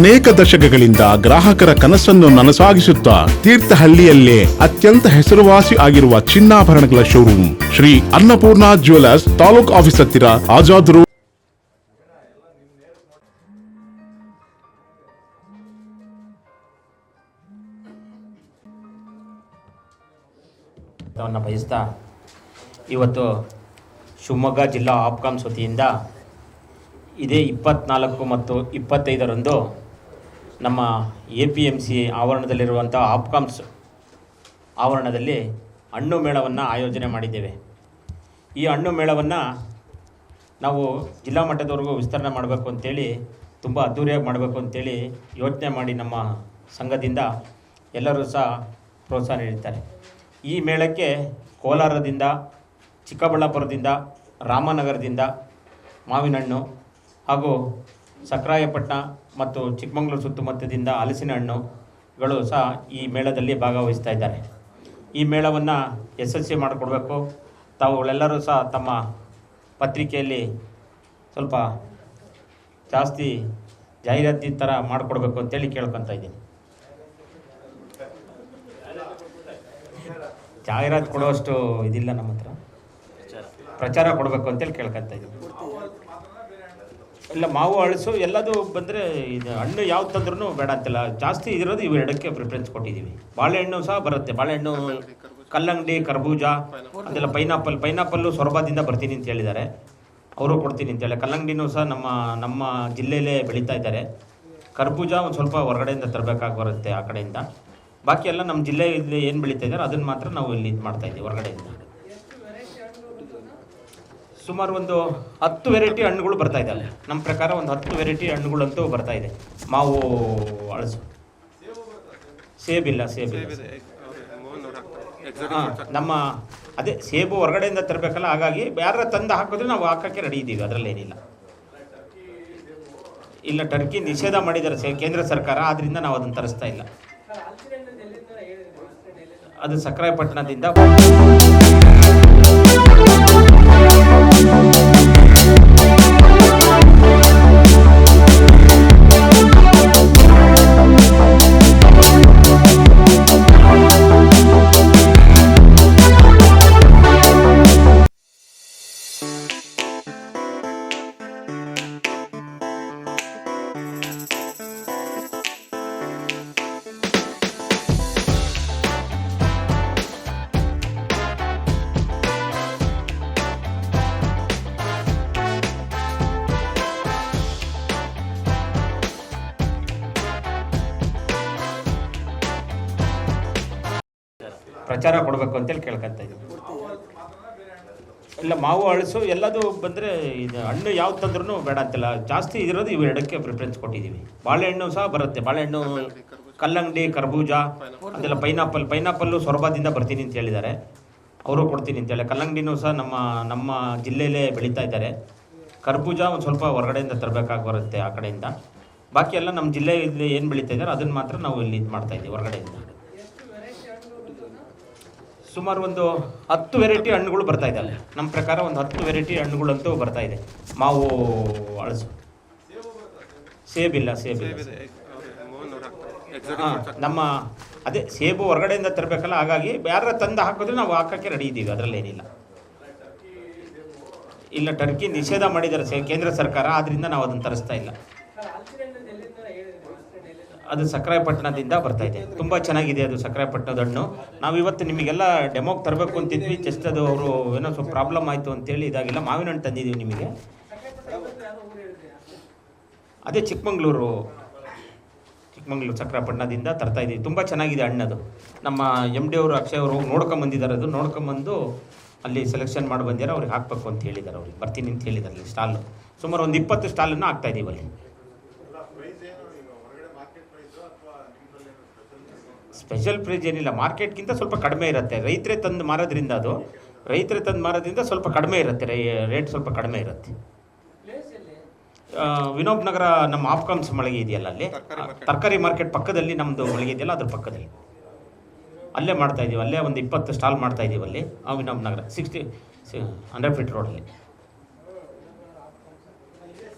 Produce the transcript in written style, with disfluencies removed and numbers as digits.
ಅನೇಕ ದಶಕಗಳಿಂದ ಗ್ರಾಹಕರ ಕನಸನ್ನು ನನಸಾಗಿಸುತ್ತಾ ತೀರ್ಥಹಳ್ಳಿಯಲ್ಲೇ ಅತ್ಯಂತ ಹೆಸರುವಾಸಿ ಆಗಿರುವ ಚಿನ್ನಾಭರಣಗಳ showroom Shri Annapurna jewellers, taluk office ಹತ್ತಿರ, ಆಜಾದ್ ರೋಡ್. ಬಯಸ್ತಾ ಇವತ್ತು ಶಿವಮೊಗ್ಗ ಜಿಲ್ಲಾ ಆಪ್ಕಾಮ್ಸ್ ವತಿಯಿಂದ ಇದೇ 24 ಮತ್ತು 25ರಂದು ನಮ್ಮ APMC ಆವರಣದಲ್ಲಿರುವಂಥ ಆಪ್ಕಾಮ್ಸ್ ಆವರಣದಲ್ಲಿ ಹಣ್ಣು ಮೇಳವನ್ನು ಆಯೋಜನೆ ಮಾಡಿದ್ದೇವೆ. ಈ ಹಣ್ಣು ಮೇಳವನ್ನು ನಾವು ಜಿಲ್ಲಾ ಮಟ್ಟದವರೆಗೂ ವಿಸ್ತರಣೆ ಮಾಡಬೇಕು ಅಂತೇಳಿ, ತುಂಬ ಅದ್ಧೂರಿಯಾಗಿ ಮಾಡಬೇಕು ಅಂತೇಳಿ ಯೋಚನೆ ಮಾಡಿ ನಮ್ಮ ಸಂಘದಿಂದ ಎಲ್ಲರೂ ಸಹ ಪ್ರೋತ್ಸಾಹ ನೀಡುತ್ತಾರೆ. ಈ ಮೇಳಕ್ಕೆ ಕೋಲಾರದಿಂದ, ಚಿಕ್ಕಬಳ್ಳಾಪುರದಿಂದ, ರಾಮನಗರದಿಂದ ಮಾವಿನಹಣ್ಣು ಹಾಗೂ ಸಕ್ರಾಯಪಟ್ಟಣ ಮತ್ತು ಚಿಕ್ಕಮಗಳೂರು ಸುತ್ತಮುತ್ತದಿಂದ ಹಲಸಿನ ಹಣ್ಣುಗಳು ಸಹ ಈ ಮೇಳದಲ್ಲಿ ಭಾಗವಹಿಸ್ತಾ ಇದ್ದಾರೆ. ಈ ಮೇಳವನ್ನು ಯಶಸ್ವಿ ಮಾಡಿಕೊಡ್ಬೇಕು. ತಾವುಗಳೆಲ್ಲರೂ ಸಹ ತಮ್ಮ ಪತ್ರಿಕೆಯಲ್ಲಿ ಸ್ವಲ್ಪ ಜಾಸ್ತಿ ಜಾಹೀರಾತಿ ಥರ ಮಾಡಿಕೊಡ್ಬೇಕು ಅಂತೇಳಿ ಕೇಳ್ಕೊತಾ ಇದ್ದೀನಿ. ಜಾಹೀರಾತು ಕೊಡುವಷ್ಟು ಇದಿಲ್ಲ ನಮ್ಮ ಹತ್ರ, ಪ್ರಚಾರ ಕೊಡಬೇಕು ಅಂತೇಳಿ ಕೇಳ್ಕೊತಾ ಇದ್ದೀನಿ. ಇಲ್ಲ, ಮಾವು ಹಳಸು ಎಲ್ಲದು ಬಂದರೆ ಇದು ಹಣ್ಣು ಯಾವ್ದು ತಂದ್ರೂ ಬೇಡ ಅಂತಿಲ್ಲ, ಜಾಸ್ತಿ ಇರೋದು ಇವೆರಡಕ್ಕೆ ಪ್ರಿಫರೆನ್ಸ್ ಕೊಟ್ಟಿದ್ದೀವಿ. ಬಾಳೆಹಣ್ಣು ಸಹ ಬರುತ್ತೆ, ಬಾಳೆಹಣ್ಣು, ಕಲ್ಲಂಗಡಿ, ಕರ್ಬೂಜ, ಅದೆಲ್ಲ ಪೈನಾಪಲ್ಲು ಸೊರಬದಿಂದ ಬರ್ತೀನಿ ಅಂತ ಹೇಳಿದ್ದಾರೆ, ಅವರು ಕೊಡ್ತೀನಿ ಅಂತೇಳಿ. ಕಲ್ಲಂಗಡಿನೂ ಸಹ ನಮ್ಮ ಜಿಲ್ಲೆಯಲ್ಲೇ ಬೆಳೀತಾ ಇದ್ದಾರೆ. ಕರ್ಬೂಜ ಒಂದು ಸ್ವಲ್ಪ ಹೊರಗಡೆಯಿಂದ ತರಬೇಕಾಗಿ ಬರುತ್ತೆ ಆ ಕಡೆಯಿಂದ. ಬಾಕಿ ಎಲ್ಲ ನಮ್ಮ ಜಿಲ್ಲೆಯಲ್ಲಿ ಏನು ಬೆಳೀತಾ ಇದ್ದಾರೆ ಅದನ್ನು ಮಾತ್ರ ನಾವು ಇಲ್ಲಿ ಇದು ಮಾಡ್ತಾಯಿದ್ದೀವಿ ಹೊರಗಡೆಯಿಂದ. ಸುಮಾರು ಒಂದು 10 ವೆರೈಟಿ ಹಣ್ಣುಗಳು ಬರ್ತಾ ಇದ್ದಾವೆ. ನಮ್ಮ ಪ್ರಕಾರ ಒಂದು 10 ವೆರೈಟಿ ಹಣ್ಣುಗಳಂತೂ ಬರ್ತಾ ಇದೆ. ಮಾವು ಹಳಸು, ಸೇಬಿಲ್ಲ. ಹಾಂ, ನಮ್ಮ ಅದೇ ಸೇಬು ಹೊರಗಡೆಯಿಂದ ತರಬೇಕಲ್ಲ, ಹಾಗಾಗಿ ಯಾರ ತಂದು ಹಾಕಿದ್ರೆ ನಾವು ಹಾಕೋಕ್ಕೆ ರೆಡಿ ಇದ್ದೀವಿ, ಅದರಲ್ಲೇನಿಲ್ಲ. ಇಲ್ಲ, ಟರ್ಕಿ ನಿಷೇಧ ಮಾಡಿದ್ದಾರೆ ಕೇಂದ್ರ ಸರ್ಕಾರ, ಆದ್ದರಿಂದ ನಾವು ಅದನ್ನು ತರಿಸ್ತಾ ಇಲ್ಲ. ಅದು ಸಕ್ರಾಯಪಟ್ಟಣದಿಂದ. ಪ್ರಚಾರ ಕೊಡಬೇಕು ಅಂತೇಳಿ ಕೇಳ್ಕೊತಾ ಇದ್ದೀವಿ. ಇಲ್ಲ, ಮಾವು ಹಳಸು ಎಲ್ಲದು ಬಂದರೆ ಇದು ಹಣ್ಣು ಯಾವ್ದು ತಂದ್ರೂ ಬೇಡ ಅಂತಿಲ್ಲ, ಜಾಸ್ತಿ ಇರೋದು ಇವೆರಡಕ್ಕೆ ಪ್ರಿಫರೆನ್ಸ್ ಕೊಟ್ಟಿದ್ದೀವಿ. ಬಾಳೆಹಣ್ಣು ಸಹ ಬರುತ್ತೆ, ಬಾಳೆಹಣ್ಣು, ಕಲ್ಲಂಗಡಿ, ಕರ್ಬೂಜ, ಅದೆಲ್ಲ ಪೈನಾಪಲ್ಲು ಸೊರಬದಿಂದ ಬರ್ತೀನಿ ಅಂತ ಹೇಳಿದ್ದಾರೆ, ಅವರು ಕೊಡ್ತೀನಿ ಅಂತೇಳಿ. ಕಲ್ಲಂಗಡಿನೂ ಸಹ ನಮ್ಮ ಜಿಲ್ಲೆಯಲ್ಲೇ ಬೆಳೀತಾ ಇದ್ದಾರೆ. ಕರ್ಬೂಜ ಒಂದು ಸ್ವಲ್ಪ ಹೊರಗಡೆಯಿಂದ ತರಬೇಕಾಗಿ ಬರುತ್ತೆ ಆ ಕಡೆಯಿಂದ. ಬಾಕಿ ಎಲ್ಲ ನಮ್ಮ ಜಿಲ್ಲೆಯಲ್ಲಿ ಏನು ಬೆಳೀತಾ ಇದ್ದಾರೆ ಅದನ್ನು ಮಾತ್ರ ನಾವು ಇಲ್ಲಿ ಇದು ಮಾಡ್ತಾಯಿದ್ದೀವಿ ಹೊರಗಡೆಯಿಂದ. ಸುಮಾರು ಒಂದು 10 ವೆರೈಟಿ ಹಣ್ಣುಗಳು ಬರ್ತಾ ಇದ್ದಾವೆ. ನಮ್ಮ ಪ್ರಕಾರ ಒಂದು 10 ವೆರೈಟಿ ಹಣ್ಣುಗಳಂತೂ ಬರ್ತಾ ಇದೆ. ಮಾವು ಹಳಸು, ಸೇಬಿಲ್ಲ. ಹಾಂ, ನಮ್ಮ ಅದೇ ಸೇಬು ಹೊರಗಡೆಯಿಂದ ತರಬೇಕಲ್ಲ, ಹಾಗಾಗಿ ಯಾರ ತಂದು ಹಾಕಿದ್ರೆ ನಾವು ಹಾಕೋಕ್ಕೆ ರೆಡಿ ಇದ್ದೀವಿ, ಅದರಲ್ಲೇನಿಲ್ಲ. ಇಲ್ಲ, ಟರ್ಕಿ ನಿಷೇಧ ಮಾಡಿದ್ದಾರೆ ಕೇಂದ್ರ ಸರ್ಕಾರ, ಆದ್ದರಿಂದ ನಾವು ಅದನ್ನು ತರಿಸ್ತಾ ಇಲ್ಲ. ಅದು ಸಕ್ರಾಯಪಟ್ಟಣದಿಂದ ಬರ್ತಾ ಇದೆ. ತುಂಬ ಚೆನ್ನಾಗಿದೆ ಅದು ಸಕ್ರಾಯಪಟ್ಟಣದ ಹಣ್ಣು. ನಾವು ಇವತ್ತು ನಿಮಗೆಲ್ಲ ಡೆಮೋಗೆ ತರಬೇಕು ಅಂತಿದ್ವಿ, ಜಸ್ಟ್ ಅದು ಅವರು ಏನೋ ಸ್ವಲ್ಪ ಪ್ರಾಬ್ಲಮ್ ಆಯಿತು ಅಂತೇಳಿ ಇದಾಗಿಲ್ಲ. ಮಾವಿನ ಹಣ್ಣು ತಂದಿದ್ದೀವಿ ನಿಮಗೆ. ಅದೇ ಚಿಕ್ಕಮಗಳೂರು ಸಕ್ರಾಯಪಟ್ಟಣದಿಂದ ತರ್ತಾ ಇದ್ದೀವಿ. ತುಂಬ ಚೆನ್ನಾಗಿದೆ ಹಣ್ಣದು. ನಮ್ಮ MD ಅವರು, ಅಕ್ಷಯ್ ಅವರು ನೋಡ್ಕೊಂಬಂದಿದ್ದಾರೆ. ಅದು ನೋಡ್ಕೊಂಬಂದು ಅಲ್ಲಿ ಸೆಲೆಕ್ಷನ್ ಮಾಡಿ ಬಂದಿದ್ದಾರೆ. ಅವ್ರಿಗೆ ಹಾಕಬೇಕು ಅಂತ ಹೇಳಿದ್ದಾರೆ, ಅವ್ರಿಗೆ ಬರ್ತೀನಿ ಅಂತ ಹೇಳಿದ್ದಾರೆ. ಅಲ್ಲಿ ಸ್ಟಾಲು ಸುಮಾರು ಒಂದು 20 ಸ್ಟಾಲನ್ನು ಹಾಕ್ತಾಯಿದ್ದೀವಿ ಅಲ್ಲಿ. ಸ್ಪೆಷಲ್ ಪ್ರೈಸ್ ಏನಿಲ್ಲ, ಮಾರ್ಕೆಟ್ಗಿಂತ ಸ್ವಲ್ಪ ಕಡಿಮೆ ಇರುತ್ತೆ. ರೈತರೇ ತಂದು ಮಾರೋದ್ರಿಂದ ಸ್ವಲ್ಪ ಕಡಿಮೆ ಇರುತ್ತೆ, ರೇಟ್ ಸ್ವಲ್ಪ ಕಡಿಮೆ ಇರುತ್ತೆ. ವಿನೋಬ್ ನಗರ ನಮ್ಮ ಆಪ್ಕಾಮ್ಸ್ ಮಳಿಗೆ ಇದೆಯಲ್ಲ, ಅಲ್ಲಿ ತರಕಾರಿ ಮಾರ್ಕೆಟ್ ಪಕ್ಕದಲ್ಲಿ ನಮ್ಮದು ಮಳಿಗೆ ಇದೆಯಲ್ಲ, ಅದ್ರ ಪಕ್ಕದಲ್ಲಿ ಅಲ್ಲೇ ಮಾಡ್ತಾಯಿದ್ದೀವಿ. ಅಲ್ಲೇ ಒಂದು 20 ಸ್ಟಾಲ್ ಮಾಡ್ತಾಯಿದ್ದೀವಿ ಅಲ್ಲಿ ವಿನೋಬ್ ನಗರ 100 ಫೀಟ್ ರೋಡಲ್ಲಿ.